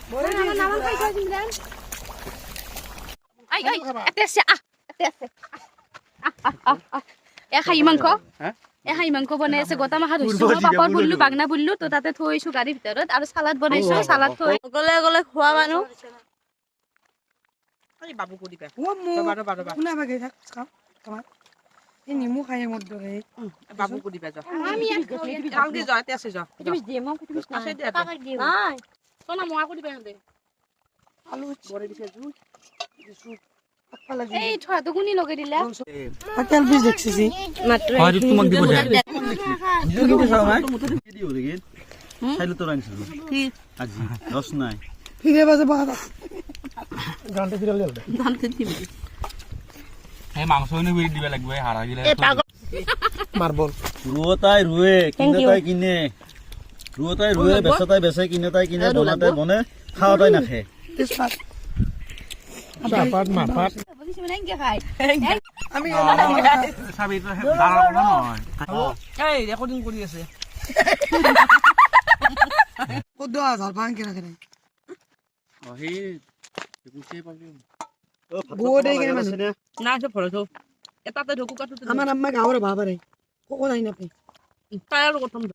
আমার নামান খাইছো সিমরান আই এতে আছে এতে আছে এ খাই মাংস হ্যাঁ এ খাই মাংস বনাই আছে গোটা মাখা ধুইছো পাপৰ বুল্লু বাগনা বুল্লু তো তাতে থৈছো গাড়ীৰ ভিতৰত আৰু সালাড বনাইছো সালাড থৈ গলে গলে খোৱা মানুহ এই বাবু কো দিবা ও মো ৰবা কোনা বাগে থাক খাও এই নিমু খাই মত রে বাবু কো দিবা যা আমি কালকে যা তে আছে যা তুমি দে মোক তুমি আছে দে নাই সোনা মই আকৌ দিবা হতে আলু বড় দিছে জুই এই থোৱাটো কোনি লগাই দিলা আকেল বিজ দেখছিছি মাত্ৰ হয়তো তোমাক দিব দে তুমি কি চাও নাই কি দিও দেখি খাইলে তো রাইছিল কি আজি রস নাই ফিরে বাজে বাহাদা গানতে ফিরালে হবে দামতে দিবি এই মাংস এনে বেরি দিবা লাগবে হারা গিলা মার্বল রুয়তাই রুয়ে কিনে তাই কিনে রুয়তাই রুয়ে বেচতাই বেচে কিনে তাই কিনে বনাতাই বনে খাওয়াতাই নাখে তেজপাত চাপাত মাপাত বুজিছ মানে কি খাই আমি সাবি তো দাঁড়া কোনা নয় এই রেকর্ডিং কৰি আছে কত হাজার পান কেনা কেনা ও হে কুচে পাবি গোডে কেন মানে না সব ফলো তো এটাতে ঢোকু কাটু আমার আম্মা গাওর বাবা রে কোকো নাই না পে তার কথা